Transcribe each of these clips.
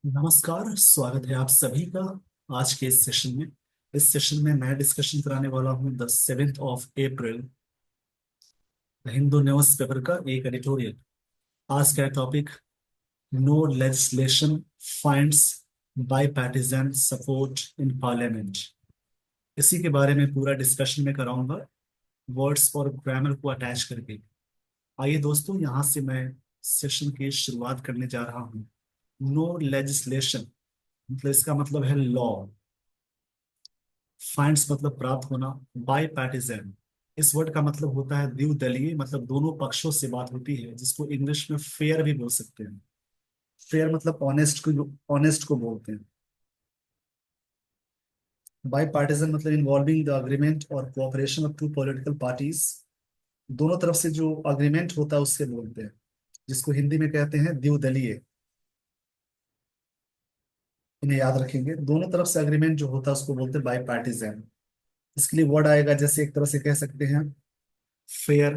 नमस्कार, स्वागत है आप सभी का आज के इस सेशन में। इस सेशन में मैं डिस्कशन कराने वाला हूँ the 7th of April Hindu newspaper का एक एडिटोरियल। आज का topic, no legislation finds bipartisan support in parliament. इसी के बारे में पूरा डिस्कशन में कराऊंगा, वर्ड्स और ग्रामर को अटैच करके। आइए दोस्तों, यहाँ से मैं सेशन की शुरुआत करने जा रहा हूँ। नो लेजिस्लेशन मतलब इसका मतलब है लॉ। फाइंड्स मतलब प्राप्त होना। बाई पार्टिजन, इस वर्ड का मतलब होता है द्विदलीय, मतलब दोनों पक्षों से बात होती है, जिसको इंग्लिश में फेयर भी बोल सकते हैं। फेयर मतलब ऑनेस्ट को बोलते हैं। बाई पार्टिजन मतलब इन्वॉल्विंग द अग्रीमेंट और cooperation of two political parties. दोनों तरफ से जो अग्रीमेंट होता है उससे बोलते हैं, जिसको हिंदी में कहते हैं द्विदलीय। इन्हें याद रखेंगे, दोनों तरफ से अग्रीमेंट जो होता है उसको बोलते हैं बाई पार्टिजन। इसके लिए वर्ड आएगा, जैसे एक तरह से कह सकते हैं फेयर।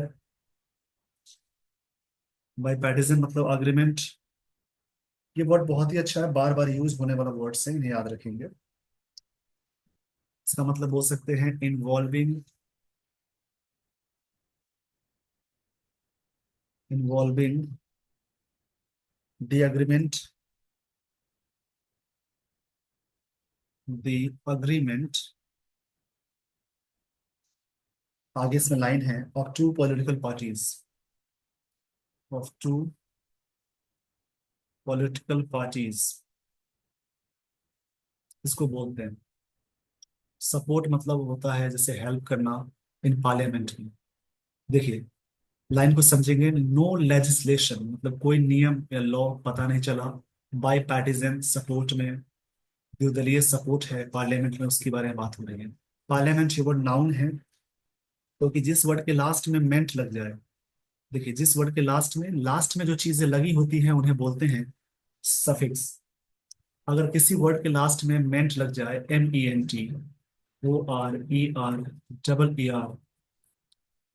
बाई पार्टिजन मतलब अग्रीमेंट। ये वर्ड बहुत ही अच्छा है, बार बार यूज होने वाला वर्ड है, इन्हें याद रखेंगे। इसका मतलब बोल सकते हैं involving the agreement, the agreement. आगे इसमें लाइन है, of two political parties, of two political parties, इसको बोलते हैं। सपोर्ट मतलब होता है जैसे हेल्प करना इन पार्लियामेंट में। देखिए, लाइन को समझेंगे। नो लेजिस्लेशन मतलब कोई नियम या लॉ पता नहीं चला। बाई पार्टिजन सपोर्ट में द्विदलीय सपोर्ट है पार्लियामेंट में, उसके बारे में बात हो रही है। पार्लियामेंट ये वर्ड नाउन है, क्योंकि जिस वर्ड के लास्ट में मेंट लग जाए। देखिए, जिस वर्ड के लास्ट में जो चीजें लगी होती हैं उन्हें बोलते हैं सफिक्स। अगर किसी वर्ड के लास्ट में मेंट लग जाए, MENT, ORER,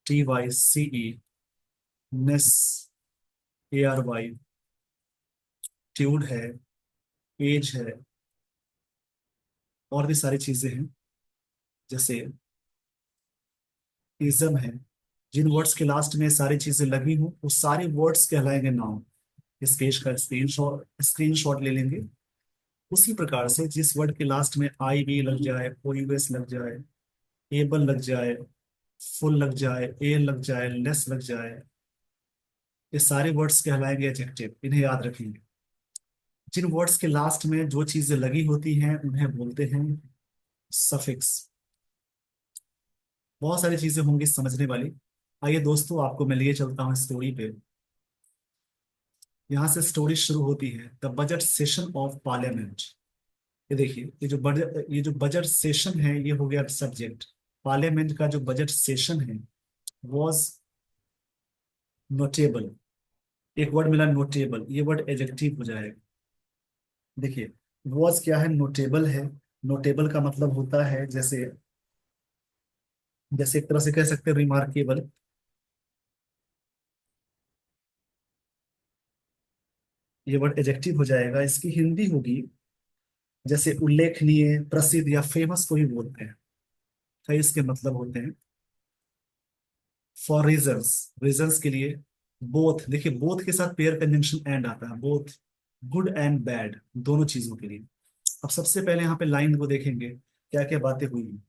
TYCE, नेस, ARY, ट्यूड है, एज है, और भी सारी चीजें हैं, जैसे इज्म है। जिन वर्ड्स के लास्ट में सारी चीजें लगी हो वो सारे वर्ड्स कहलाएंगे नाउन। इस पेज का स्क्रीनशॉट ले लेंगे। उसी प्रकार से जिस वर्ड के लास्ट में IB लग जाए, OUS लग जाए, एबल लग जाए, फुल लग जाए, ए लग जाए, लेस लग जाए, ये सारे वर्ड्स कहलाएंगे एडजेक्टिव। इन्हें याद रखेंगे। जिन वर्ड्स के लास्ट में जो चीजें लगी होती हैं उन्हें बोलते हैं सफिक्स। बहुत सारी चीजें होंगी समझने वाली। आइए दोस्तों, आपको मैं लिए चलता हूँ स्टोरी पे। यहाँ से स्टोरी शुरू होती है, the budget session of parliament. ये देखिए, ये जो बजट सेशन है ये हो गया सब्जेक्ट। पार्लियामेंट का जो बजट सेशन है वॉज नोटेबल। एक वर्ड मिला नोटेबल, ये वर्ड एडजेक्टिव हो जाएगा। देखिए, वॉज क्या है, नोटेबल है। नोटेबल का मतलब होता है जैसे, जैसे एक तरह से कह सकते हैं रिमार्केबल। ये वर्ड एडजेक्टिव हो जाएगा। इसकी हिंदी होगी जैसे उल्लेखनीय, प्रसिद्ध या फेमस को ही बोलते हैं। कई इसके मतलब होते हैं। फॉर रीजंस, रीजंस के लिए। बोथ, देखिए बोथ के साथ पेयर कंजंक्शन एंड आता है, बोथ गुड एंड बैड, दोनों चीजों के लिए। अब सबसे पहले यहाँ पे लाइन को देखेंगे, क्या क्या बातें हुई हैं।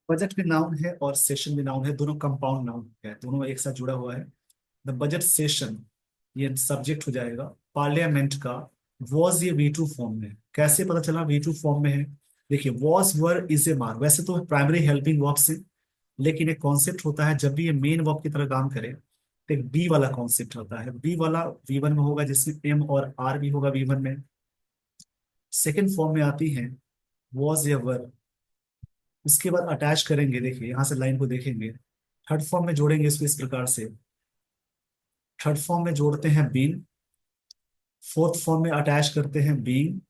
बजट भी नाउन है और सेशन भी नाउन है, दोनों कंपाउंड नाउन है, दोनों एक साथ जुड़ा हुआ है। द बजट सेशन, ये सब्जेक्ट हो जाएगा। पार्लियामेंट का वॉज, ये V2 फॉर्म में। कैसे पता चला V2 फॉर्म में है? देखिए, वॉज वर इज ए मार, वैसे तो प्राइमरी हेल्पिंग वर्ब से, लेकिन एक कॉन्सेप्ट होता है जब भी ये मेन वर्ब की तरह काम करे तो एक बी वाला कॉन्सेप्ट होता है। बी वाला V1 में होगा, जिसमें M और R भी होगा V1 में। सेकेंड फॉर्म में आती है वॉज या वर। उसके बाद अटैच करेंगे, देखिए यहाँ से लाइन को देखेंगे। थर्ड फॉर्म में जोड़ेंगे इसको इस प्रकार से। थर्ड फॉर्म में जोड़ते हैं बीन। फोर्थ फॉर्म में अटैच करते हैं बीन।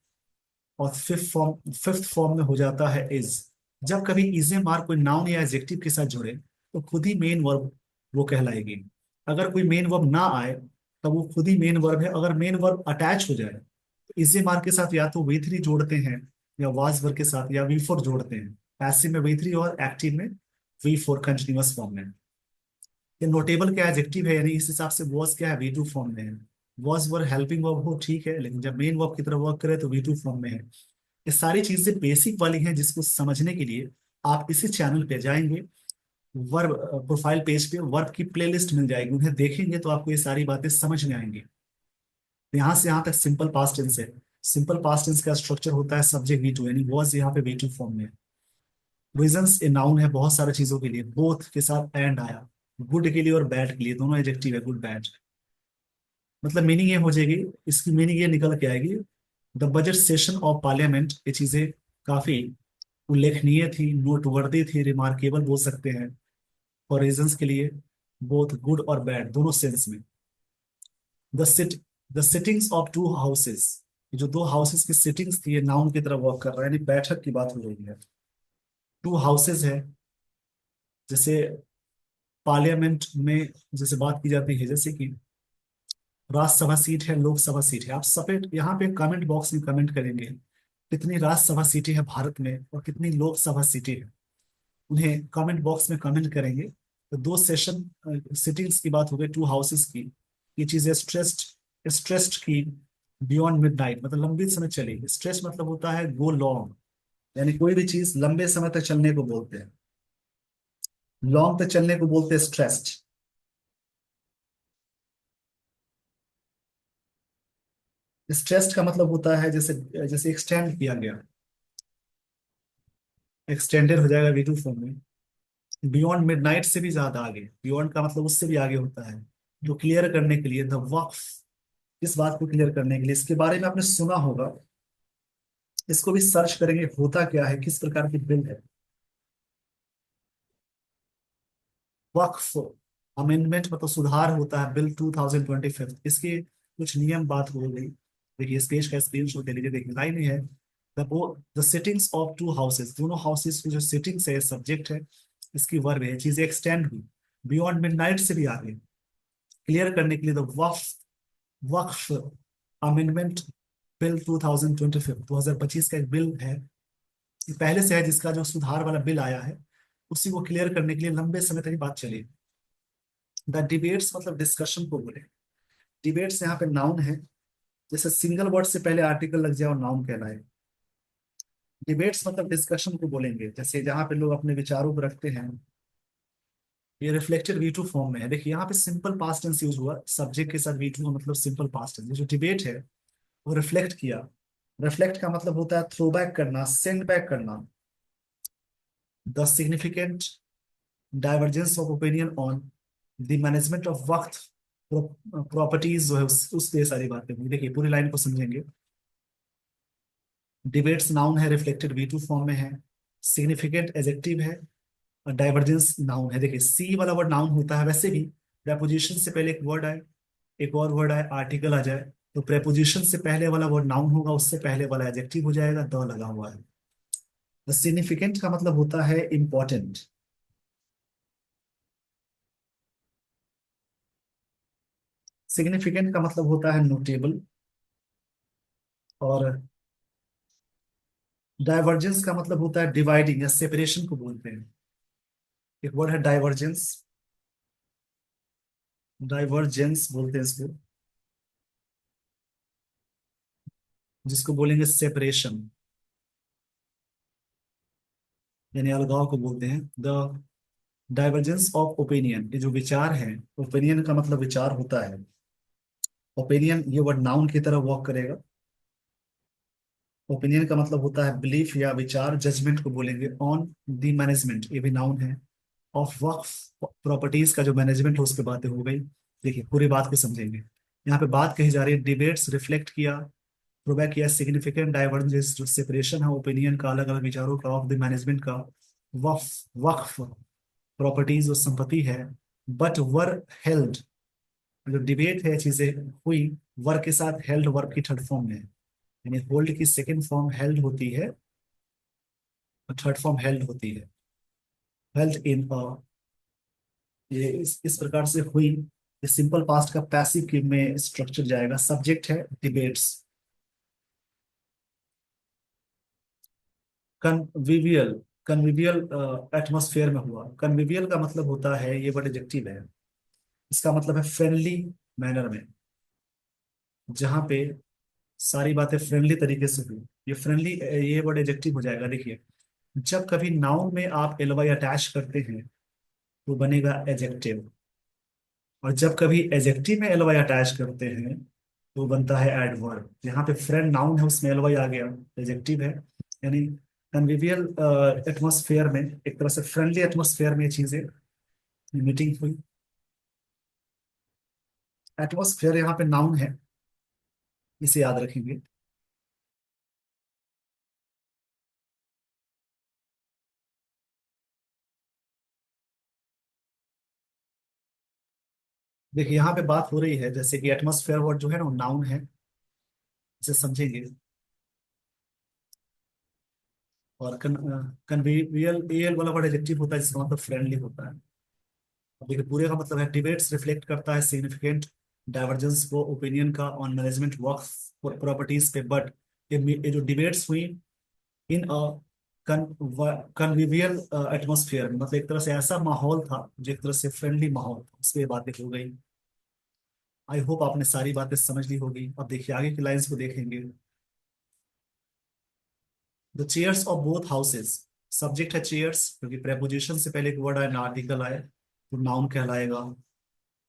और फिफ्थ फॉर्म में हो जाता है इज। जब कभी इजे मार्क कोई नाउन या एडजेक्टिव के साथ जुड़े तो खुद ही मेन वर्ब वो कहलाएगी। अगर कोई मेन वर्ब ना आए तब वो खुद ही मेन वर्ब है। अगर मेन वर्ब अटैच हो जाए तो इसी मार्क के साथ या तो वी थ्री जोड़ते हैं, या वाज वर्ब के साथ या वी फोर जोड़ते हैं। पैसिव में वी थ्री और एक्टिव में वी फोर कंटिन्यूअस फॉर्म में। ये नोटेबल क्या एडजेक्टिव है, यानी इस हिसाब से वॉज क्या है, वी टू फॉर्म में है। वॉज वर्ब हेल्पिंग वर्ब हो, ठीक है, लेकिन जब मेन वर्ब की तरह वर्क करे तो वी टू फॉर्म में है। ये सारी चीजें बेसिक वाली हैं, जिसको समझने के लिए आप इसी चैनल पे जाएंगे, वर्ब प्रोफाइल पेज पे वर्ब की प्लेलिस्ट मिल जाएगी, उन्हें देखेंगे तो आपको ये सारी बातें समझ में आएंगी। यहाँ से यहाँ तक सिंपल पास्ट टेंस है। सिंपल पास्ट टेंस का स्ट्रक्चर होता है सब्जेक्ट वी टू, यानी वॉज यहाँ पे वी टू फॉर्म में है। रीजंस ए नाउन है बहुत सारी चीजों के लिए, बोथ के साथ एंड आया, गुड के लिए और बैड के लिए, दोनों एडजेक्टिव है, गुड बैड। मतलब मीनिंग ये हो जाएगी, इसकी मीनिंग ये निकल के आएगी, the budget session of parliament, ये चीजें काफी उल्लेखनीय थी, नोटवर्दी थी, रिमार्केबल बोल सकते हैं, फॉर रीजंस के लिए, बोथ गुड और बैड दोनों सेंस में। The sit the sittings of two houses, जो दो हाउसेस की सिटिंग्स थी, ये नाउन की तरह वर्क कर रहा है, यानी बैठक की बात हो रही है। टू हाउसेस है, जैसे पार्लियामेंट में जैसे बात की जाती है, जैसे कि राज्यसभा सीट है, लोकसभा सीट है, आप सपरेट यहाँ पे कमेंट बॉक्स में कमेंट करेंगे कितनी राज्यसभा सीटें हैं भारत में और कितनी लोकसभा सीटें हैं, उन्हें कमेंट बॉक्स में कमेंट करेंगे। तो दो सेशन सिटिंग्स की बात हो गई, टू हाउसेस की। ये चीजें स्ट्रेस्ड स्ट्रेस्ड की, बियॉन्ड मिडनाइट मतलब लंबी समय चली, स्ट्रेस मतलब होता है गो लॉन्ग, यानी कोई भी चीज लंबे समय तक चलने को बोलते हैं, लॉन्ग तक चलने को बोलते हैं स्ट्रेस्ड। स्ट्रेस्ड का मतलब होता है जैसे जैसे एक्सटेंड किया गया, एक्सटेंडेड हो जाएगा वी टू फॉर्म में। बियॉन्ड मिडनाइट से भी ज्यादा आगे, बियॉन्ड का मतलब उससे भी आगे होता है, जो क्लियर करने के लिए, द वक्फ, इस बात को क्लियर करने के लिए, इसके बारे में आपने सुना होगा, इसको भी सर्च करेंगे होता क्या है, किस प्रकार की बिल है। वक्फ अमेंडमेंट मतलब सुधार होता है, बिल 2025, इसके कुछ नियम बात हो गई। देखिए इस पेज का स्क्रीनशॉट ले लीजिए, देखिए लाइन है, the sittings of two houses, दोनों हाउसेस की जो सिटिंग्स है सब्जेक्ट है, इसकी वर्ब है, चीजें एक्सटेंड हुई बियॉन्ड मिडनाइट से भी आगे, क्लियर करने के लिए the Waqf Waqf amendment bill 2025, 2025 का एक बिल है, ये पहले से है, जिसका जो सुधार वाला बिल आया है उसी को क्लियर करने के लिए लंबे समय तक ये बात चली। द डिबेट्स मतलब डिस्कशन को बोले, डिबेट्स यहाँ पे नाउन है, जैसे सिंगल वर्ड से पहले आर्टिकल लग जाए और नाउन कहलाए। डिबेट्स मतलब डिस्कशन को बोलेंगे, जैसे जहाँ पे लोग अपने विचारों को रखते हैं। ये रिफ्लेक्टेड वी टू फॉर्म में है, देखिए यहाँ पे सिंपल पास्ट टेंस यूज हुआ, सब्जेक्ट के साथ वी टू का मतलब सिंपल पास्ट टेंस। जो डिबेट है वो रिफ्लेक्ट किया, रिफ्लेक्ट का मतलब होता है थ्रो बैक करना, सेंड बैक करना। The significant divergence of opinion on the management of वक्त प्रॉपर्टीज, जो है उस पे सारी बातें हुई। देखिए पूरी लाइन को समझेंगे, डिबेट्स नाउन है, रिफ्लेक्टेड वी टू फॉर्म में है, सिग्निफिकेंट एडजेक्टिव है, और डाइवर्जेंस नाउन है। देखिए सी वाला वर्ड नाउन होता है, वैसे भी प्रेपोजिशन से पहले एक वर्ड आए, एक और वर्ड आए, आर्टिकल आ जाए, तो प्रेपोजिशन से पहले वाला वर्ड नाउन होगा, उससे पहले वाला एडजेक्टिव हो जाएगा, द लगा हुआ है। सिग्निफिकेंट का मतलब होता है इंपॉर्टेंट, सिग्निफिकेंट का मतलब होता है नोटेबल, और डाइवर्जेंस का मतलब होता है डिवाइडिंग या सेपरेशन को बोलते हैं। एक वर्ड है डाइवर्जेंस, डाइवर्जेंस बोलते हैं इसको, जिसको बोलेंगे सेपरेशन, यानी अलगाव को बोलते हैं। द डाइवर्जेंस ऑफ ओपिनियन, ये जो विचार है, ओपिनियन का मतलब विचार होता है, ओपिनियन ये वर्ड नाउन की तरह वर्क करेगा। ओपिनियन का मतलब होता है बिलीफ या विचार, जजमेंट को बोलेंगे ऑन द मैनेजमेंट, ये भी नाउन है, ऑफ वक्फ प्रॉपर्टीज का जो मैनेजमेंट हो, उसके बातें हो गई। देखिए पूरी बात को समझेंगे, यहाँ पे बात कही जा रही है, डिबेट्स रिफ्लेक्ट किया, प्रोवोक किया सिग्निफिकेंट डाइवर्जेंस, जो सेपरेशन है ओपिनियन का, अलग अलग विचारों का, ऑफ द मैनेजमेंट का, वक्फ वक्फ प्रॉपर्टीज और संपत्ति है, बट वर हेल्ड, जो डिबेट है चीजें हुई, वर्क के साथ हेल्ड वर्क की थर्ड फॉर्म में है, यानी होल्ड की सेकंड फॉर्म हेल्ड होती है और थर्ड फॉर्म हेल्ड होती है, हेल्ड इन, ये इस प्रकार से हुई, ये सिंपल पास्ट का पैसिव की में स्ट्रक्चर जाएगा। सब्जेक्ट है डिबेट्स। कन्विवियल, कन्विवियल एटमॉस्फेयर में हुआ। कन्विवियल का मतलब होता है, ये वर्ड एडजेक्टिव है, इसका मतलब है फ्रेंडली मैनर में, जहाँ पे सारी बातें फ्रेंडली तरीके से हुई। ये फ्रेंडली, ये वर्ड एडजेक्टिव हो जाएगा। देखिए, जब कभी नाउन में आप एल वाई अटैच करते हैं तो बनेगा एजेक्टिव, और जब कभी एजेक्टिव में एल वाई अटैच करते हैं तो बनता है एडवर्ब। यहाँ पे फ्रेंड नाउन है, उसमें एल वाई आ गया, एजेक्टिव है। यानी कन्विवियल एटमॉस्फेयर में, एक तरह से फ्रेंडली एटमॉस्फेयर में ये चीजें मीटिंग हुई। एटमॉस्फेयर यहाँ पे नाउन है, इसे याद रखेंगे। देखिए, यहाँ पे बात हो रही है जैसे कि एटमॉस्फेयर वर्ड जो है ना, नाउन है, इसे समझेंगे। और कन्वीवियल एल वाला वर्ड एडजेक्टिव होता है, जिसका मतलब फ्रेंडली होता है। अब देखिए, पूरे का मतलब है डिबेट्स रिफ्लेक्ट करता है सिग्निफिकेंट डाइवर्जेंस को ओपिनियन का ऑन मैनेजमेंट वर्क प्रॉपर्टीज पे। बट ये जो डिबेट्स हुई इन कन्विवियल एटमोसफियर में, मतलब एक तरह से ऐसा माहौल था जो एक तरह से फ्रेंडली माहौल था, उसमें ये बातें हो गई। आई होप आपने सारी बातें समझ ली होगी। अब देखिए आगे की लाइंस को देखेंगे। The chairs of both houses, subject है चेयर्स, क्योंकि प्रेपोजिशन से पहले एक वर्ड आए ना, आर्टिकल आए, तो नाउन कहलाएगा।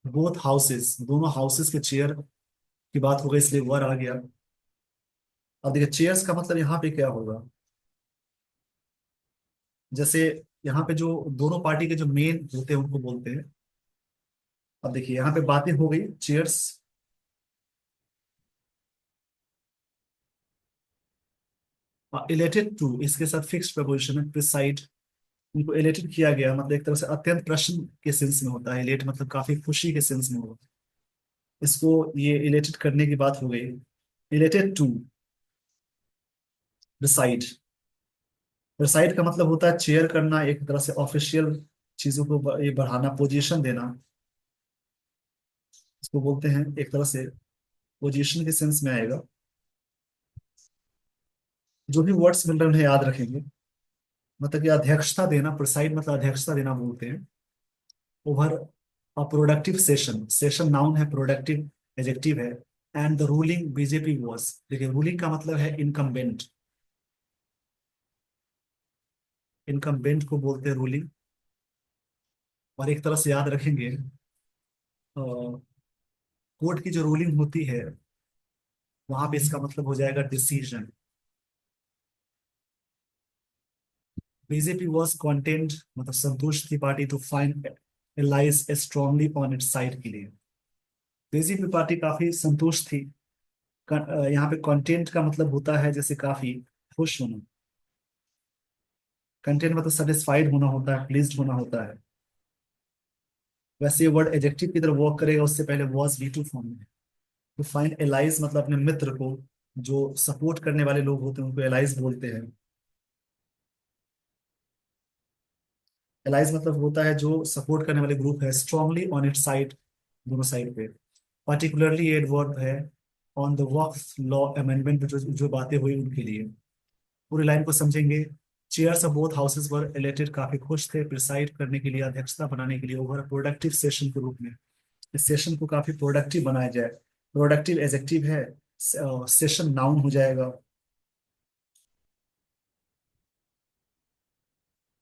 बोथ हाउसेस, दोनों हाउसेस के चेयर की बात हो गई, इसलिए वर आ गया। अब देखिए, चेयर्स का मतलब यहाँ पे क्या होगा, जैसे यहाँ पे जो दोनों पार्टी के जो मेन होते हैं उनको बोलते हैं। अब देखिए, यहाँ पे बातें हो गई चेयर्स, इलेटेड टू, इसके साथ फिक्स्ड प्रपोजिशन है, प्रिसाइड, उनको इलेटेड किया गया, मतलब एक तरह से अत्यंत प्रश्न के सेंस में होता है। इलेट मतलब काफी खुशी के सेंस में होगा, इसको ये इलेटेड करने की बात हो गई। इलेटेड टू प्रिसाइड, प्रिसाइड का मतलब होता है चेयर करना, एक तरह से ऑफिशियल चीजों को ये बढ़ाना, पोजीशन देना, इसको बोलते हैं, एक तरह से पोजीशन के सेंस में आएगा। जो भी वर्ड्स मिल रहे हैं उन्हें याद रखेंगे। मतलब कि अध्यक्षता देना, प्रिसाइड मतलब अध्यक्षता देना बोलते हैं। Over a productive session, session noun है, प्रोडक्टिव एडजेक्टिव है। And the ruling BJP was, देखिए रूलिंग का मतलब है इनकम्बेंट, इनकम्बेंट को बोलते हैं रूलिंग। और एक तरह से याद रखेंगे, कोर्ट की जो रूलिंग होती है वहां पे इसका मतलब हो जाएगा डिसीजन। बीजेपी वॉज कॉन्टेंट, मतलब संतुष्ट थी पार्टी, to find allies strongly on its side के लिए। बीजेपी पार्टी काफी संतुष्ट थी। यहाँ पे कंटेंट का मतलब होता है जैसे काफी खुश होना। कंटेंट मतलब सेटिस्फाइड होना होता है, प्लीज्ड होना होता है। वैसे ये वर्ड एडजेक्टिव की तरह वर्क करेगा, उससे पहले वॉज वी टू फॉर्म में। तो फाइंड एलाइज मतलब अपने मित्र को, जो सपोर्ट करने वाले लोग होते हैं उनको एलाइज बोलते हैं। एलाइज मतलब होता है जो सपोर्ट करने वाले ग्रुप है, स्ट्रांगली ऑन इट साइड, दोनों साइड पे। पर्टिकुलरली ये एडवर्ब है on the Waqf law amendment, जो जो बातें हुई उनके लिए। पूरी लाइन को समझेंगे। Chairs of both houses were elected, काफी खुश थे, प्रिसाइड करने के लिए, अध्यक्षता बनाने के लिए, ओवर प्रोडक्टिव सेशन के रूप में। इस सेशन को काफी प्रोडक्टिव बनाया जाए। प्रोडक्टिव एडजेक्टिव है, सेशन नाउन हो जाएगा।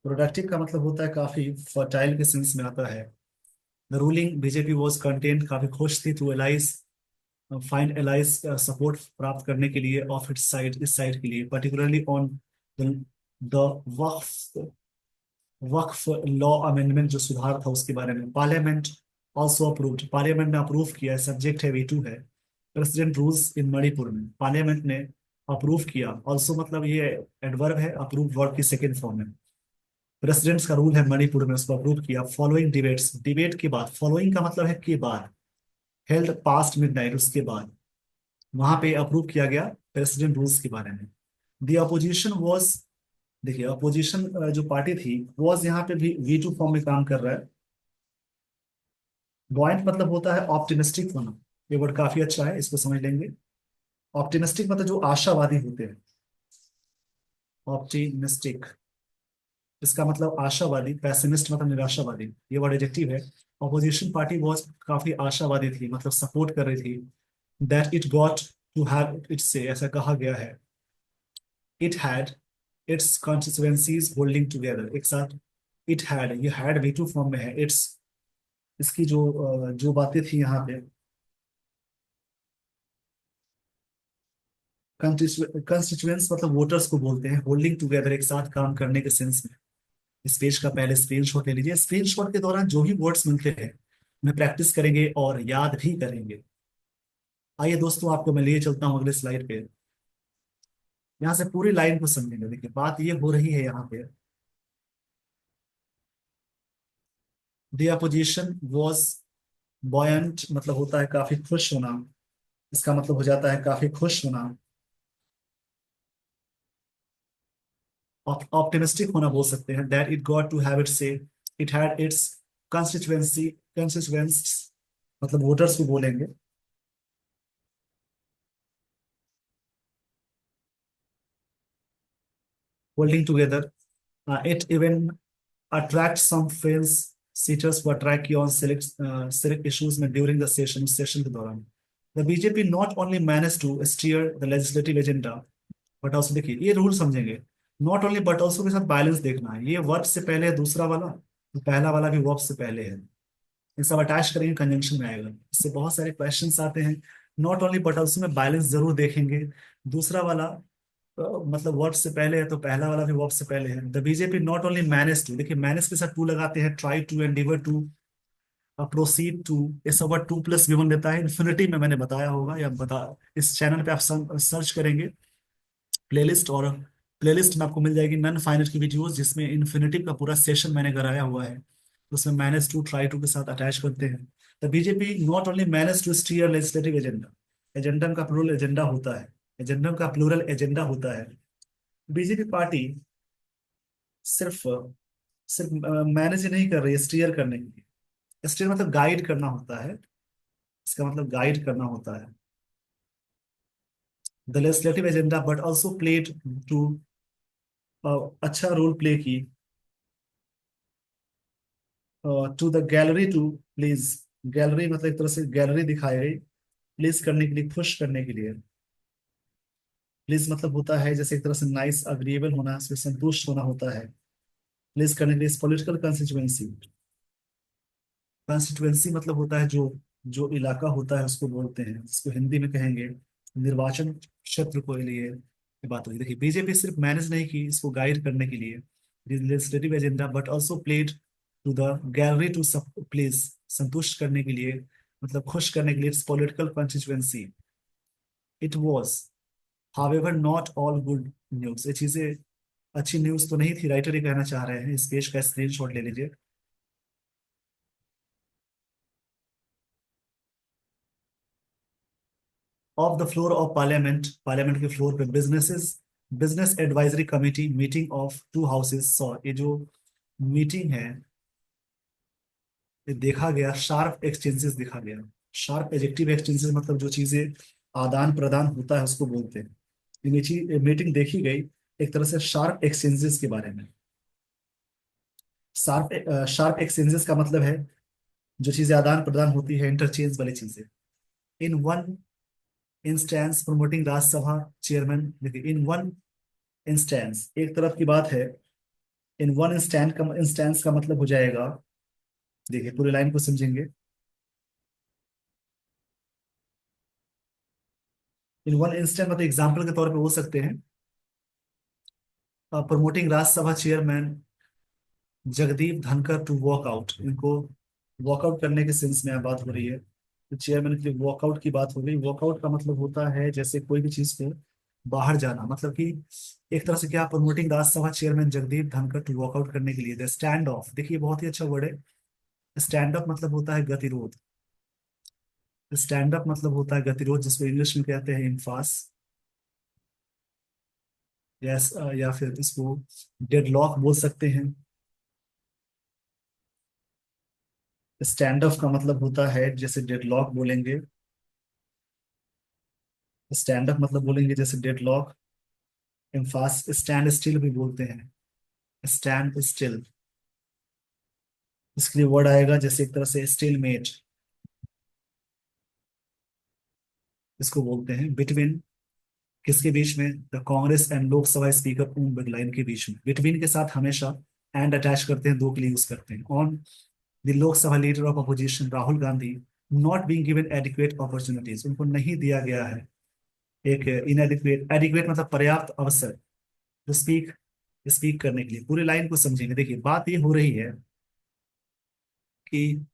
प्रोडक्टिव का मतलब होता है काफी फर्टाइल के सेंस में आता है। The ruling BJP was content, काफी खुश थी, to allies, find allies support प्राप्त करने के लिए, ऑफ इट्स साइड, इस साइड के लिए, particularly on the Waqf, Waqf law amendment, जो सुधार था उसके बारे में। पार्लियामेंट ऑल्सो अप्रूव्ड, पार्लियामेंट ने अप्रूव किया है, सब्जेक्ट है वीटू है। प्रेसिडेंट रूल्स इन मणिपुर में, पार्लियामेंट ने अप्रूव किया, ऑल्सो मतलब ये एडवर्ब है, अप्रूव वर्ब की सेकेंड फॉर्म है। प्रेसिडेंट्स का रूल है मणिपुर में, उसको अप्रूव किया। फॉलोइंग डिबेट्स, डिबेट के बाद, फॉलोइंग का मतलब है के बाद, हेल्ड पास्ट मिडनाइट, उसके बाद वहां पे अप्रूव किया गया प्रेसिडेंट रूल्स के बारे में। दी अपोजिशन वॉज, देखिए अपोजिशन जो पार्टी थी, वॉज यहाँ पे भी वी टू फॉर्म में काम कर रहा है। बॉयंट मतलब होता है ऑप्टिमिस्टिक होना। ये वर्ड काफी अच्छा है, इसको समझ लेंगे। ऑप्टिमिस्टिक मतलब जो आशावादी होते हैं, ऑप्टिमिस्टिक, इसका मतलब आशावादी। पैसिमिस्ट मतलब निराशावादी, ये वर्ड एडजेक्टिव है। ऑपोजिशन पार्टी वॉज काफी आशावादी थी, मतलब सपोर्ट कर रही थी। That it got to have it say, ऐसा कहा गया है। It had its constituencies holding together, एक साथ। इट हैड, ये हैड वी टू फॉर्म में है। इट्स, इसकी जो बातें थी यहाँ पे, कंस्टिट्यूएंस मतलब वोटर्स को बोलते हैं। होल्डिंग टुगेदर, एक साथ काम करने के सेंस में। इस पेज का पहले स्क्रीनशॉट ले लीजिए। स्क्रीनशॉट के दौरान जो भी वर्ड्स मिलते हैं उन्हें प्रैक्टिस करेंगे और याद भी करेंगे। आइए दोस्तों, आपको मैं लिए चलता हूँ अगले स्लाइड पे। यहाँ से पूरी लाइन को समझेंगे। देखिए बात ये हो रही है यहाँ पे, द अपोजिशन वॉज बॉयंट मतलब होता है काफी खुश होना। इसका मतलब हो जाता है काफी खुश होना। ऑप्टिमिस्टिक होना बोल सकते हैं। That it got to have it say, it had its constituency, constituents मतलब वोटर्स को बोलेंगे। Holding together, it even attract some fans seaters who attract you on select issues में during the session के दौरान। The BJP not only managed to steer the legislative agenda but also, देखिए ये rule समझेंगे, not only but also के साथ balance देखना है। ये वर्ब से पहले है दूसरा वाला, तो पहला वाला भी वर्ब से पहले है। ये सब अटैच करेंगे, कंजंक्शन में आएगा। इससे बहुत सारे क्वेश्चंस आते हैं। नॉट ओनली बट ऑल्सो में बैलेंस जरूर देखेंगे। दूसरा वाला मतलब वर्ब से पहले है, तो पहला वाला भी वर्ब से पहले है। The BJP not only manage to, देखिए मैनेज के साथ टू लगाते हैं। Try to, endeavour to, proceed to, ये सब word to plus V one देता है। इन्फिनिटी में मैंने बताया होगा या बता, इस चैनल पे आप सर्च करेंगे प्लेलिस्ट, और प्लेलिस्ट में आपको मिल जाएगी नन फाइनाइट की वीडियोस, जिसमें इन्फिनिटिव का पूरा सेशन मैंने कराया हुआ है। उसमें मैनेज टू, ट्राई टू के साथ अटैच करते हैं। The BJP not only manage to steer legislative agenda, agendum का प्लूरल एजेंडा होता है, एजेंडम का प्लूरल एजेंडा होता है। बीजेपी पार्टी सिर्फ सिर्फ मैनेज ही नहीं कर रही है, स्टीयर करने के लिए। स्टीयर मतलब गाइड करना होता है, इसका मतलब गाइड करना होता है। The legislative agenda but also played to, अच्छा रोल प्ले की to the gallery to please. Gallery मतलब एक तरह से गैलरी दिखाई गई, प्लीज करने के लिए, खुश करने के लिए। प्लीज मतलब होता है जैसे एक तरह से नाइस, अग्रीएबल होना, इसमें संतुष्ट होना होता है। प्लीज करने के लिए पॉलिटिकल कंस्टिट्यूएंसी, कंस्टिट्यूएंसी मतलब होता है जो जो इलाका होता है उसको बोलते हैं, जिसको हिंदी में कहेंगे निर्वाचन क्षेत्र को लिए। ये बात हुई। देखिए बीजेपी सिर्फ मैनेज नहीं की इसको गाइड करने के लिए legislative agenda, but also played to the gallery to please, संतुष्ट करने के लिए मतलब खुश करने के लिए, its political constituency. It was however not all good news, ये चीजें अच्छी न्यूज तो नहीं थी, राइटर ये कहना चाह रहे हैं। इस पेज का स्क्रीनशॉट ले लीजिए। Of the floor of parliament, parliament के फ्लोर पे businesses, business advisory committee meeting of two houses saw, ये जो मीटिंग है ये देखा गया, शार्प एक्सचेंजेस देखा गया। शार्प एडजेक्टिव एक्सचेंजेस मतलब जो चीजें आदान प्रदान होता है उसको बोलते हैं। ये मीटिंग देखी गई एक तरह से शार्प एक्सचेंजेस के बारे में। शार्प शार्प एक्सचेंजेस का मतलब है जो चीजें आदान प्रदान होती है, इंटरचेंज वाली चीजें। इन one instance promoting Rajya Sabha chairman, देखिए इन वन इंस्टेंस एक तरफ की बात है। इन वन इंस्टेंस का मतलब हो जाएगा, देखिए पूरी लाइन को समझेंगे। इन वन इंस्टेंस मतलब एग्जाम्पल के तौर पे हो सकते हैं। Promoting Rajya Sabha chairman Jagdeep Dhankhar to walk out, इनको वॉकआउट करने के सेंस में यहाँ बात हो रही है। तो चेयरमैन के लिए वॉकआउट की बात हो गई। वॉकआउट का मतलब होता है जैसे कोई भी चीज को बाहर जाना, मतलब कि एक तरह से क्या, promoting Rajya Sabha chairman Jagdeep Dhankhar to walkout करने के लिए। द स्टैंड ऑफ, देखिए बहुत ही अच्छा वर्ड है। स्टैंड अप मतलब होता है गतिरोध। स्टैंड अप मतलब होता है गतिरोध, जिसको इंग्लिश में कहते हैं इम्फास, या फिर इसको डेडलॉक बोल सकते हैं। स्टैंड ऑफ का मतलब होता है जैसे डेडलॉक बोलेंगे, स्टैंड अप मतलब बोलेंगे जैसे डेडलॉक। फास्ट स्टैंड स्टिल भी बोलते हैं, स्टैंड स्टिल। इसके लिए वर्ड आएगा जैसे एक तरह से स्टिल मेट, इसको बोलते हैं बिटवीन। किसके बीच में? The Congress and Lok Sabha speaker Om Birla, इनके बीच में। बिटवीन के साथ हमेशा एंड अटैच करते हैं, दो के लिए यूज करते हैं। On the Lok Sabha leader of opposition Rahul Gandhi not being given adequate opportunities, उनको नहीं दिया गया है एक इनएडिक्वेट, एडिक्वेट मतलब पर्याप्त अवसर, टू स्पीक, स्पीक करने के लिए। पूरी लाइन को समझेंगे। देखिए बात ये हो रही है कि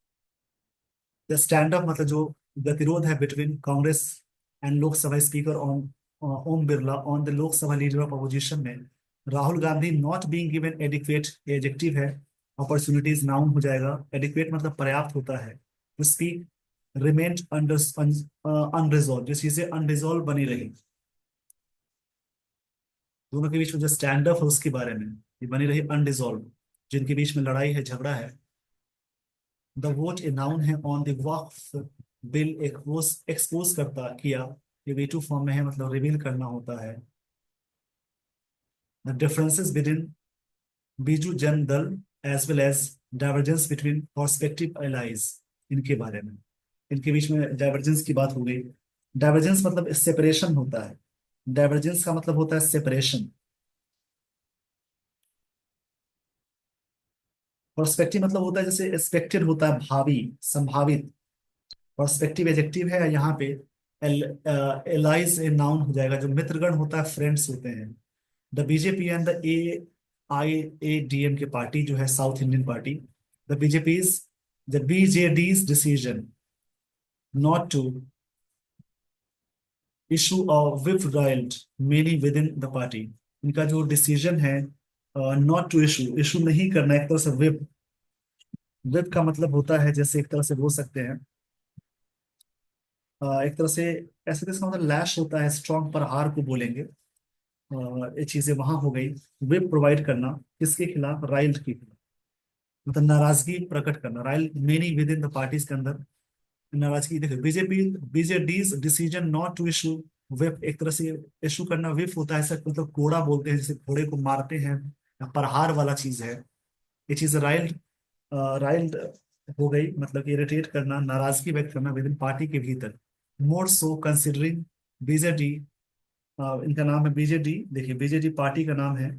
द स्टैंड अप मतलब जो गतिरोध है between Congress and Lok Sabha speaker on Om Birla on the Lok Sabha leader of opposition में Rahul Gandhi not being given adequate, adjective है, अपॉर्चुनिटीज नाउन हो जाएगा। एडिक्वेट मतलब पर्याप्त होता है, टू स्पीक, रिमेन्ड अनरिजॉल्व, जो चीजें अनरिजॉल्व बनी रही। दोनों के बीच में जो स्टैंड अप है उसके बारे में, ये बनी रही अनरिजॉल्व, जिनके बीच में लड़ाई है, झगड़ा है। द वोट ए नाउन है on the Waqf bill, expose करता किया, ये वे टू फॉर्म में है, मतलब रिवील करना होता है। The differences between Biju Janata Dal as well as divergence between prospective allies, इनके बारे में, इनके बीच में डाइवर्जेंस की बात हो गई। डाइवर्जेंस मतलब सेपरेशन होता है, डाइवर्जेंस का मतलब होता है सेपरेशन। प्रोस्पेक्टिव मतलब होता है जैसे एक्सपेक्टेड होता है, भावी, संभावित। पर्सपेक्टिव एडजेक्टिव है यहाँ पे। एलाइज ए नाउन हो जाएगा, जो मित्रगण होता है, फ्रेंड्स होते हैं। The BJP and the AIADM के पार्टी जो है, South Indian party, the BJP is the BJD's decision not to issue a whip riled many within the party, इनका जो डिसीजन है नॉट टू इशू, इशू नहीं करना, एक तरह से whip, whip का मतलब होता है जैसे एक तरह से बोल सकते हैं एक तरह से, ऐसे तो इसका मतलब लैश होता है, स्ट्रॉन्ग प्रहार को बोलेंगे। ये चीजें वहां हो गई। विप प्रोवाइड करना किसके खिलाफ? राइल्ड के खिलाफ, मतलब नाराजगी प्रकट करना, riled many within the parties के अंदर नाराजगी। देखो BJP, BJD's decision not to issue whip, एक तरह से इशू करना विप होता है, ऐसा मतलब कोड़ा बोलते हैं, जैसे घोड़े को मारते हैं या प्रहार वाला चीज है। ये चीज राइल्ड, राइल्ड हो गई, मतलब इरिटेट करना, नाराजगी व्यक्त करना विद इन पार्टी के भीतर। मोर सो कंसिडरिंग BJD, इनका नाम है BJD, देखिए BJD पार्टी का नाम है।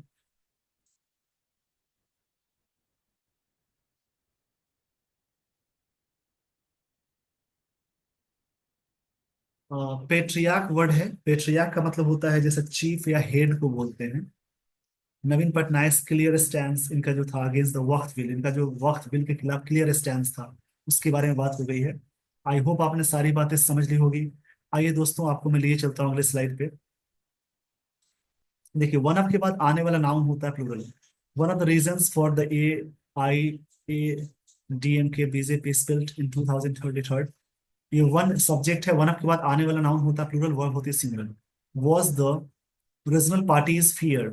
पेट्रियार्क वर्ड है, पेट्रियार्क का मतलब होता है जैसे चीफ या हेड को बोलते हैं। नवीन पटनायक क्लियर स्टैंड इनका जो था अगेंस्ट द वक्त बिल, इनका जो वक्त बिल के खिलाफ क्लियर स्टैंड था, उसके बारे में बात हो गई है। आई होप आपने सारी बातें समझ ली होगी। आइए दोस्तों, आपको मैं लिए चलता हूँ अगले स्लाइड पे। देखिए वन ऑफ के बाद आने वाला नाउन होता है plural. One of the reasons for the AIADMK BJP split in 2023, ये वन सब्जेक्ट है, वन ऑफ के बाद आने वाला नाउन होता है प्लूरल, वर्ब होती है singular. Was the regional parties fear,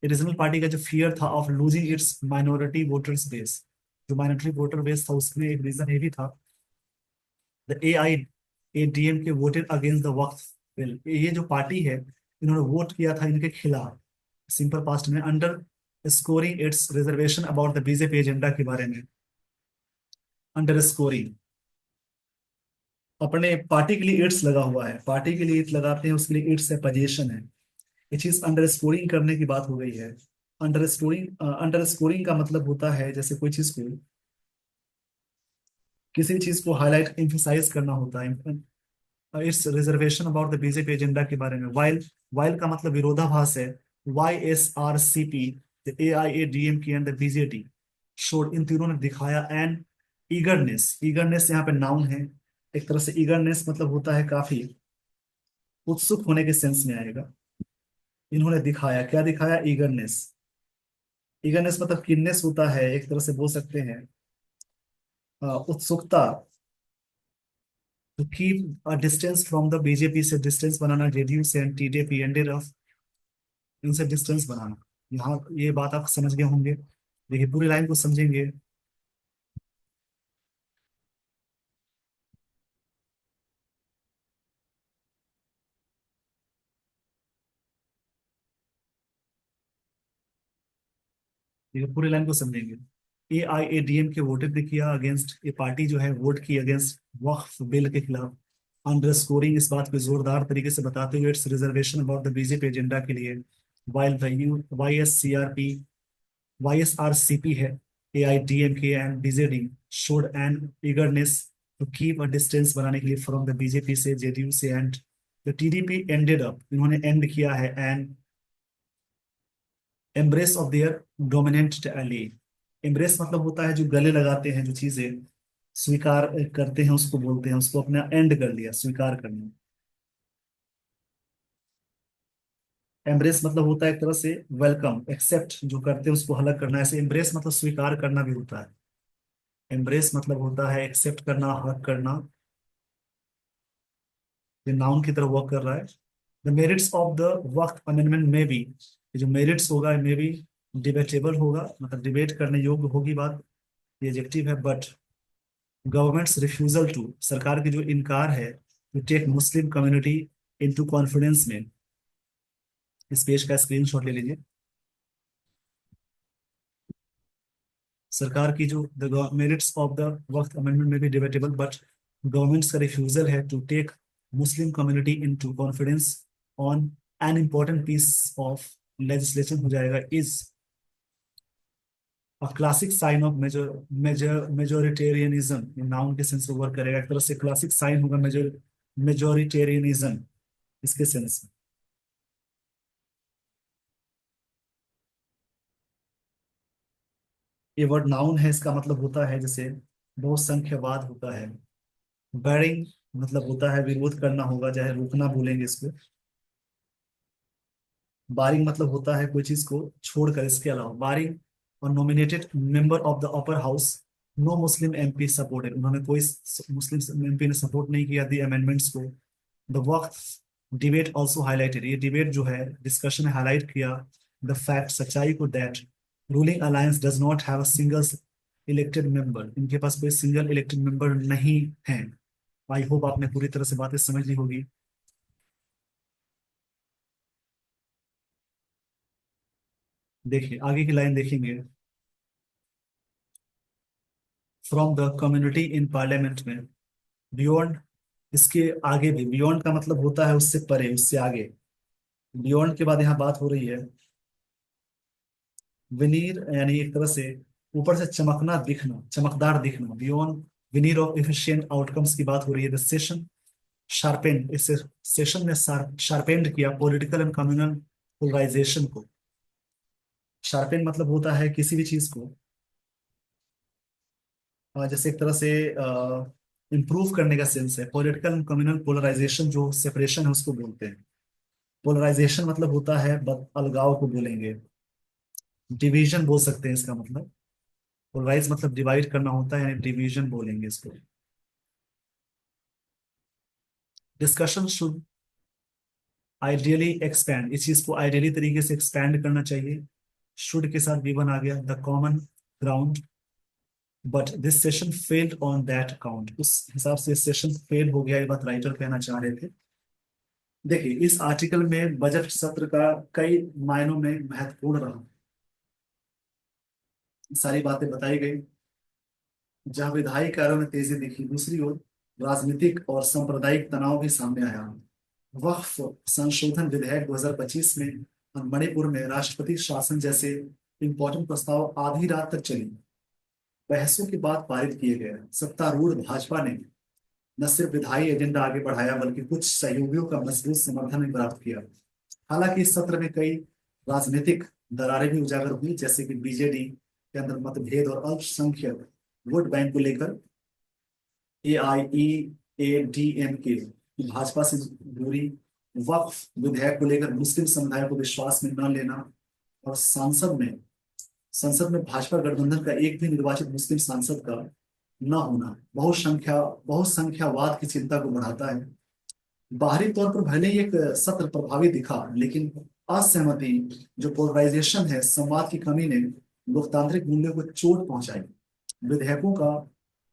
regional party का जो फियर था of losing its minority voters base, जो माइनॉरिटी वोटर बेस था उसमें एक रीजन ये भी था। The AIADMK voted against the Waqf bill, ये जो पार्टी है इन्होंने वोट किया था इनके खिलाफ, सिंपल पास्ट में, under scoring it's reservation about the BJP agenda के बारे में। अंडर स्कोरिंग, अपने पार्टी के लिए इट्स लगा हुआ है, पार्टी के लिए इट्स लगाते हैं, उसके लिए इट्स है, पोजीशन है। ये चीज अंडर स्कोरिंग करने की बात हो गई है। अंडर स्कोरिंग का मतलब होता है जैसे कोई चीज को, किसी चीज को हाईलाइट, एम्फसाइज करना होता है। It's reservation about the BJP agenda के बारे में। वाइल का मतलब विरोधाभास है। YSRCP, the AIADMK and the BJD showed, इन तीनों ने दिखाया एंड ईगरनेस, ईगरनेस यहाँ पे नाउन है। एक तरह से ईगरनेस मतलब होता है काफी उत्सुक होने के सेंस में आएगा। इन्होंने दिखाया, क्या दिखाया? ईगरनेस। ईगरनेस मतलब किन्नेस होता है, एक तरह से बोल सकते हैं उत्सुकता। To keep a distance from the BJP, से डिस्टेंस बनाना, जेडीयू से, TDP NDF, इनसे डिस्टेंस बनाना। यहाँ ये बात आप समझ गए होंगे। देखिए पूरी लाइन को समझेंगे। ये पूरे लाइन को समझेंगे। AIADMK वोटेड ने किया अगेंस्ट, ये पार्टी जो है वोट की अगेंस्ट वक्फ बिल के खिलाफ, अंडरस्कोरिंग इस बात पे जोरदार तरीके से बताते हुए it's reservation about the BJP agenda के लिए, वाइल द यू YSRCP है, AIDMK and BJD showed an eagerness to keep a distance बनाने के लिए फ्रॉम द बीजेपी से, JDU से, and the TDP ended up, इन्होंने एंड किया है and embrace of their dominant ally. Embrace मतलब होता है जो गले लगाते हैं, जो चीजें स्वीकार करते हैं उसको बोलते हैं, उसको अपना एंड कर लिया, स्वीकार करना। एम्ब्रेस मतलब होता है एक तरह से वेलकम, एक्सेप्ट जो करते हैं उसको हलक करना, ऐसे एम्ब्रेस मतलब स्वीकार करना भी होता है। एम्ब्रेस मतलब होता है एक्सेप्ट करना, हक करना। ये नाउन की तरह वर्क कर रहा है। द मेरिट्स ऑफ द वक्त अमेंडमेंट में भी, ये जो मेरिट्स होगा में भी डिबेटेबल होगा, मतलब डिबेट करने योग्य होगी बात, ये एडजेक्टिव है। बट गवर्नमेंट्स रिफ्यूजल टू, सरकार की जो इनकार है, to take Muslim community into confidence में, इस पेज का स्क्रीनशॉट ले लीजिए। सरकार की जो द मेरिट्स ऑफ द वक्त अमेंडमेंट में भी डिबेटेबल, बट गवर्नमेंट्स का रिफ्यूजल है to take Muslim community into confidence on an important piece of legislation हो जाएगा, is a classic sign of majoritarianism, noun के सेंस में वर्क करेगा, एक तरह से क्लासिक साइन होगा मेजोरिटेरियनिज्म इसके सेंस में। ये वर्ड नाउन है, इसका मतलब होता है जैसे बहुसंख्यवाद होता है। बैरिंग मतलब होता है विरोध करना होगा, चाहे रोकना बोलेंगे इसको। बारिंग मतलब होता है कोई चीज को छोड़कर, इसके अलावा बारिंग। और nominated member of the upper house, no Muslim MP supported, उन्होंने कोई मुस्लिम MP ने सपोर्ट नहीं किया दी अमेंडमेंट्स को। द वक्त डिबेट ऑल्सो हाईलाइटेड, ये डिबेट जो है डिस्कशन ने हाईलाइट किया द फैक्ट, सच्चाई को, that ruling alliance does not have a single elected member, इनके पास कोई सिंगल इलेक्टेड मेंबर नहीं है। आई होप आपने पूरी तरह से बातें समझ ली होगी। देखिए आगे की लाइन देखेंगे, from the community in parliament में, बियॉन्ड, इसके आगे भी, बियॉन्ड का मतलब होता है उससे परे, उससे आगे। बियॉन्ड के बाद यहाँ बात हो रही है विनीर, यानी एक तरह से ऊपर से चमकना, दिखना, चमकदार दिखना, बियॉन्ड विनीर ऑफ एफिशिएंट आउटकम्स की बात हो रही है। द सेशन शार्पेंड, इस सेशन ने शार्पेंड किया पॉलिटिकल एंड कम्युनल पोलराइजेशन को। शार्पेन मतलब होता है किसी भी चीज को जैसे एक तरह से इम्प्रूव करने का सेंस है। पॉलिटिकल एंड कम्युनल पोलराइजेशन, जो सेपरेशन है उसको बोलते हैं। पोलराइजेशन मतलब होता है अलगाव को बोलेंगे, डिवीजन बोल सकते हैं इसका मतलब। पोलराइज मतलब डिवाइड करना होता है, यानी डिवीजन बोलेंगे इसको। डिस्कशन शुड आइडियली एक्सपैंड, इस चीज को आइडियली तरीके से एक्सपैंड करना चाहिए। शुड के साथ भी बन आ गया, the common ground, but this session failed on that account, उस हिसाब से सेशन फेल हो गया, ये बात राइटर कहना चाह रहे थे। देखिए इस आर्टिकल में बजट सत्र का कई मायनों में महत्वपूर्ण रहा, सारी बातें बताई गई। जहां विधायी कार्यों में तेजी दिखी, दूसरी ओर राजनीतिक और सांप्रदायिक तनाव भी सामने आया। वक्फ संशोधन विधेयक 2025 में और मणिपुर में राष्ट्रपति शासन जैसे इंपॉर्टेंट प्रस्ताव आधी रात तक चली, बहसों के बाद पारित किए गए। सत्तारूढ़ भाजपा ने न सिर्फ विधायी एजेंडा आगे बढ़ाया, बल्कि कुछ सहयोगियों का मजबूत समर्थन भी प्राप्त किया। हालांकि इस सत्र में कई राजनीतिक दरारें भी उजागर हुई, जैसे कि BJD के अंदर मतभेद और अल्पसंख्यक वोट बैंक को लेकर AIEADMK की भाजपा से दूरी, वक्फ विधेयक को लेकर मुस्लिम समुदाय को विश्वास में न लेना, और संसद में भाजपा गठबंधन का एक भी निर्वाचित मुस्लिम सांसद का न होना बहुसंख्यावाद की चिंता को बढ़ाता है। बाहरी तौर पर भले ही एक सत्र प्रभावी दिखा, लेकिन असहमति, जो पोलराइजेशन है, संवाद की कमी ने लोकतांत्रिक मूल्यों को चोट पहुंचाई। विधेयकों का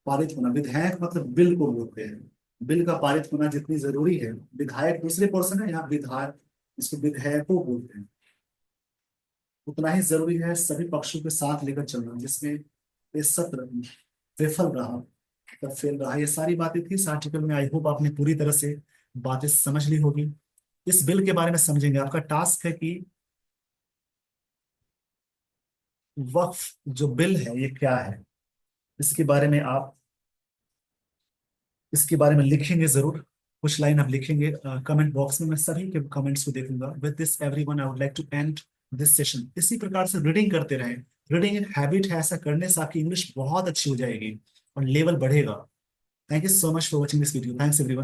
पारित होना, विधेयक मतलब बिल को बोलते हैं, बिल का पारित होना जितनी जरूरी है, विधायक दूसरे पर्सन है, यहाँ विधायक, इसको विधेयकों बोलते हैं। उतना ही जरूरी है सभी पक्षों के साथ लेकर चलना, जिसमें ये सत्र विफल रहा तब फेल रहा। ये सारी बातें थी इस आर्टिकल में। आई होप आपने पूरी तरह से बातें समझ ली होगी। इस बिल के बारे में समझेंगे। आपका टास्क है कि वक्फ जो बिल है ये क्या है, इसके बारे में आप इसके बारे में लिखेंगे जरूर। कुछ लाइन आप लिखेंगे कमेंट बॉक्स में। मैं सभी के कमेंट्स को देखूंगा। With this everyone, I would like to end this session. इसी प्रकार से रीडिंग करते रहें। रीडिंग एक हैबिट है, ऐसा करने से आपकी इंग्लिश बहुत अच्छी हो जाएगी और लेवल बढ़ेगा। Thank you so much for watching this video. Thanks everyone.